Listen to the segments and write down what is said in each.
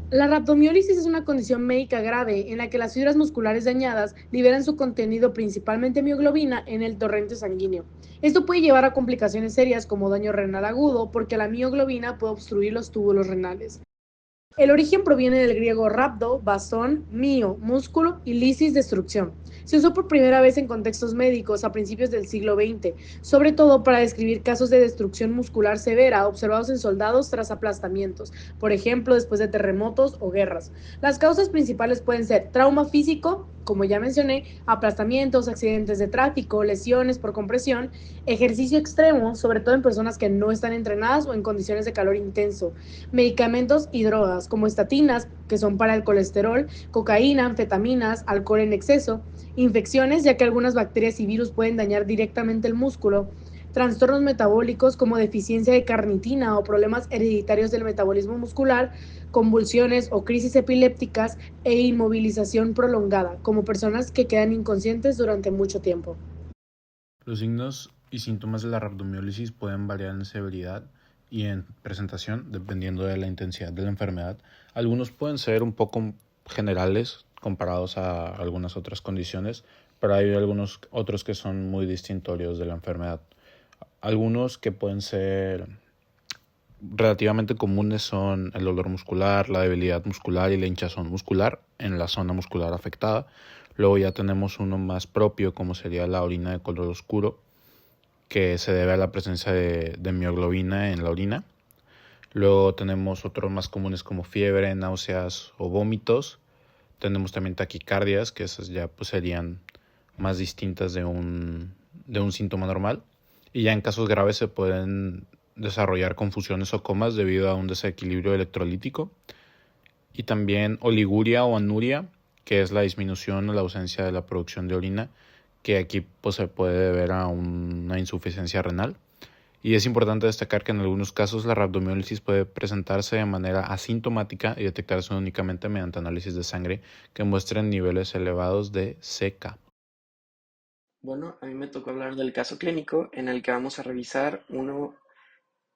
La rhabdomiólisis es una condición médica grave en la que las fibras musculares dañadas liberan su contenido, principalmente mioglobina, en el torrente sanguíneo. Esto puede llevar a complicaciones serias como daño renal agudo, porque la mioglobina puede obstruir los túbulos renales. El origen proviene del griego rhabdo, bastón, mio, músculo y lisis, destrucción. Se usó por primera vez en contextos médicos a principios del siglo XX, sobre todo para describir casos de destrucción muscular severa observados en soldados tras aplastamientos, por ejemplo, después de terremotos o guerras. Las causas principales pueden ser trauma físico, como ya mencioné, aplastamientos, accidentes de tráfico, lesiones por compresión, ejercicio extremo, sobre todo en personas que no están entrenadas o en condiciones de calor intenso, medicamentos y drogas, como estatinas, que son para el colesterol, cocaína, anfetaminas, alcohol en exceso, infecciones, ya que algunas bacterias y virus pueden dañar directamente el músculo, trastornos metabólicos como deficiencia de carnitina o problemas hereditarios del metabolismo muscular, convulsiones o crisis epilépticas e inmovilización prolongada, como personas que quedan inconscientes durante mucho tiempo. Los signos y síntomas de la rhabdomiólisis pueden variar en severidad y en presentación dependiendo de la intensidad de la enfermedad. Algunos pueden ser un poco generales comparados a algunas otras condiciones, pero hay algunos otros que son muy distintorios de la enfermedad. Algunos que pueden ser relativamente comunes son el dolor muscular, la debilidad muscular y la hinchazón muscular en la zona muscular afectada. Luego ya tenemos uno más propio, como sería la orina de color oscuro, que se debe a la presencia de mioglobina en la orina. Luego tenemos otros más comunes como fiebre, náuseas o vómitos. Tenemos también taquicardias, que esas ya pues serían más distintas de un síntoma normal. Y ya en casos graves se pueden desarrollar confusiones o comas debido a un desequilibrio electrolítico. Y también oliguria o anuria, que es la disminución o la ausencia de la producción de orina, que aquí pues, se puede deber a una insuficiencia renal. Y es importante destacar que en algunos casos la rhabdomiólisis puede presentarse de manera asintomática y detectarse únicamente mediante análisis de sangre que muestren niveles elevados de CK. Bueno, a mí me tocó hablar del caso clínico en el que vamos a revisar uno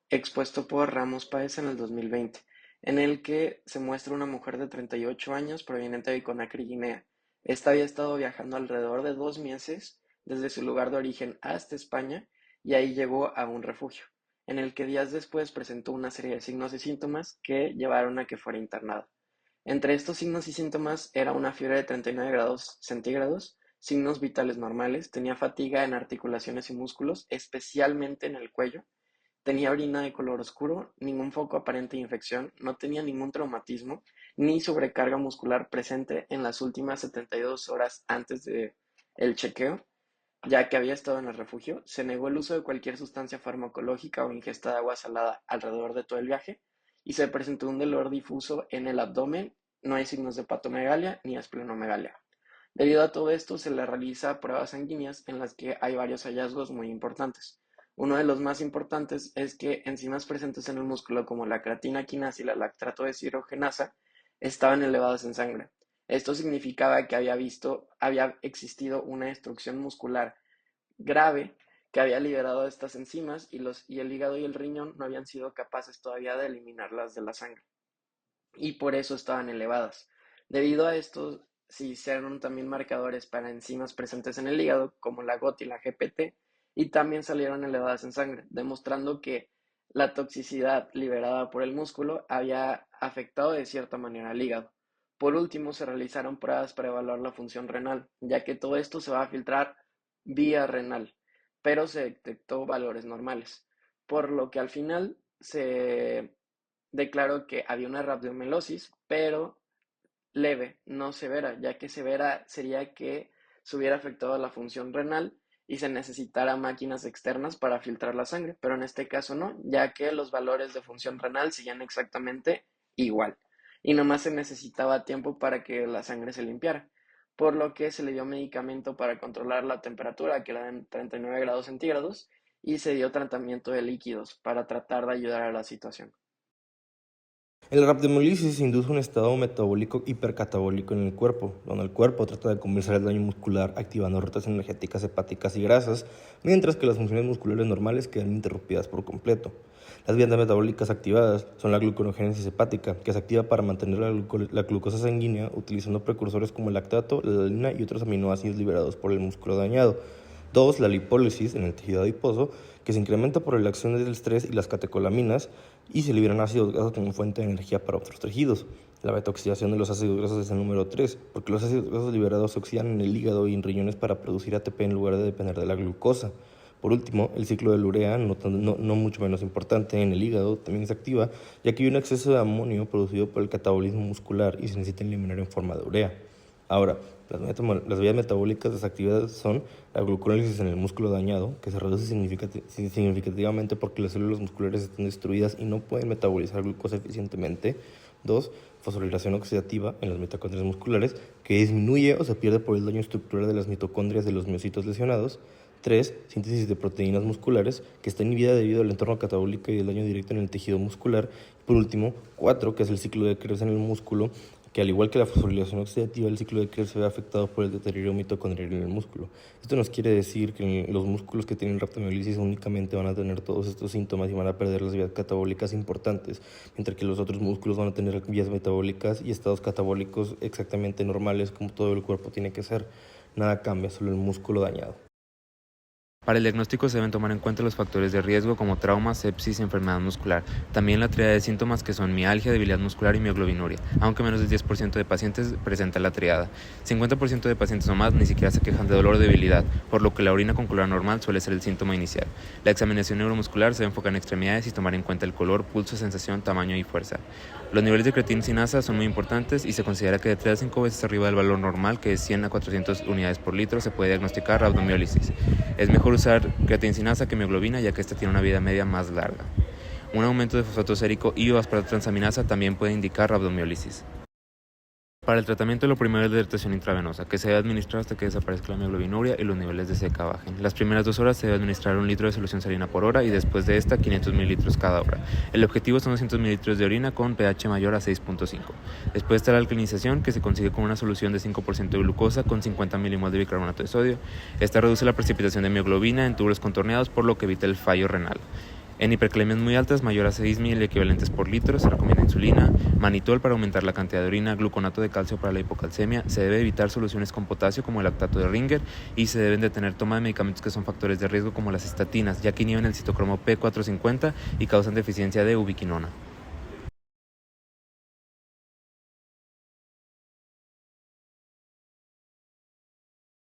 expuesto por Ramos Páez en el 2020, en el que se muestra una mujer de 38 años proveniente de Conakry, Guinea. Esta había estado viajando alrededor de 2 meses desde su lugar de origen hasta España y ahí llegó a un refugio, en el que días después presentó una serie de signos y síntomas que llevaron a que fuera internada. Entre estos signos y síntomas era una fiebre de 39 grados centígrados, signos vitales normales, tenía fatiga en articulaciones y músculos, especialmente en el cuello, tenía orina de color oscuro, ningún foco aparente de infección, no tenía ningún traumatismo ni sobrecarga muscular presente en las últimas 72 horas antes de el chequeo, ya que había estado en el refugio. Se negó el uso de cualquier sustancia farmacológica o ingesta de agua salada alrededor de todo el viaje y se presentó un dolor difuso en el abdomen. No hay signos de patomegalia ni esplenomegalia. Debido a todo esto, se le realiza pruebas sanguíneas en las que hay varios hallazgos muy importantes. Uno de los más importantes es que enzimas presentes en el músculo como la creatina quinasa y la lactato deshidrogenasa estaban elevadas en sangre. Esto significaba que había existido una destrucción muscular grave que había liberado estas enzimas y el hígado y el riñón no habían sido capaces todavía de eliminarlas de la sangre y por eso estaban elevadas. Debido a esto, se hicieron también marcadores para enzimas presentes en el hígado, como la GOT y la GPT, y también salieron elevadas en sangre, demostrando que la toxicidad liberada por el músculo había afectado de cierta manera al hígado. Por último, se realizaron pruebas para evaluar la función renal, ya que todo esto se va a filtrar vía renal, pero se detectó valores normales, por lo que al final se declaró que había una rhabdomelosis, pero leve, no severa, ya que severa sería que se hubiera afectado la función renal y se necesitara máquinas externas para filtrar la sangre, pero en este caso no, ya que los valores de función renal siguen exactamente igual y nomás se necesitaba tiempo para que la sangre se limpiara, por lo que se le dio medicamento para controlar la temperatura, que era de 39 grados centígrados, y se dio tratamiento de líquidos para tratar de ayudar a la situación. El rhabdomyolysis induce un estado metabólico hipercatabólico en el cuerpo, donde el cuerpo trata de compensar el daño muscular activando rutas energéticas hepáticas y grasas, mientras que las funciones musculares normales quedan interrumpidas por completo. Las vías metabólicas activadas son la gluconogénesis hepática, que se activa para mantener la glucosa sanguínea utilizando precursores como el lactato, la alanina y otros aminoácidos liberados por el músculo dañado. 2. La lipólisis en el tejido adiposo, que se incrementa por la acción del estrés y las catecolaminas y se liberan ácidos grasos como fuente de energía para otros tejidos. La beta-oxidación de los ácidos grasos es el número 3, porque los ácidos grasos liberados se oxidan en el hígado y en riñones para producir ATP en lugar de depender de la glucosa. Por último, el ciclo de la urea, no mucho menos importante, en el hígado también se activa, ya que hay un exceso de amonio producido por el catabolismo muscular y se necesita eliminar en forma de urea. Ahora, las vías metabólicas desactivadas son la glucólisis en el músculo dañado, que se reduce significativamente porque las células musculares están destruidas y no pueden metabolizar glucosa eficientemente. 2. Fosforilación oxidativa en las mitocondrias musculares, que disminuye o se pierde por el daño estructural de las mitocondrias de los miocitos lesionados. 3. Síntesis de proteínas musculares, que está inhibida debido al entorno catabólico y el daño directo en el tejido muscular. Por último, 4. Que es el ciclo de Krebs en el músculo, que al igual que la fosforilación oxidativa, el ciclo de Krebs se ve afectado por el deterioro mitocondrial en el músculo. Esto nos quiere decir que los músculos que tienen rhabdomyolysis únicamente van a tener todos estos síntomas y van a perder las vías catabólicas importantes, mientras que los otros músculos van a tener vías metabólicas y estados catabólicos exactamente normales, como todo el cuerpo tiene que ser. Nada cambia, solo el músculo dañado. Para el diagnóstico se deben tomar en cuenta los factores de riesgo como trauma, sepsis y enfermedad muscular. También la tríada de síntomas que son mialgia, debilidad muscular y mioglobinuria, aunque menos del 10% de pacientes presenta la tríada. 50% de pacientes o más ni siquiera se quejan de dolor o debilidad, por lo que la orina con color normal suele ser el síntoma inicial. La examinación neuromuscular se debe enfocar en extremidades y tomar en cuenta el color, pulso, sensación, tamaño y fuerza. Los niveles de creatina sinasa son muy importantes y se considera que de 3 a 5 veces arriba del valor normal, que es 100 a 400 unidades por litro, se puede diagnosticar rhabdomyolysis. Es mejor usar creatina sinasa que mioglobina, ya que esta tiene una vida media más larga. Un aumento de fosfato sérico y o aspartatransaminasa también puede indicar rhabdomyolysis. Para el tratamiento, lo primero es la hidratación intravenosa, que se debe administrar hasta que desaparezca la mioglobinuria y los niveles de CK bajen. Las primeras 2 horas se debe administrar 1 litro de solución salina por hora y después de esta 500 mililitros cada hora. El objetivo son 200 mililitros de orina con pH mayor a 6.5. Después está la alcalinización, que se consigue con una solución de 5% de glucosa con 50 milimoles de bicarbonato de sodio. Esta reduce la precipitación de mioglobina en túbulos contorneados, por lo que evita el fallo renal. En hipercalemias muy altas, mayor a 6.000 equivalentes por litro, se recomienda insulina, manitol para aumentar la cantidad de orina, gluconato de calcio para la hipocalcemia. Se debe evitar soluciones con potasio como el lactato de Ringer y se deben de tener toma de medicamentos que son factores de riesgo como las estatinas, ya que inhiben el citocromo P450 y causan deficiencia de ubiquinona.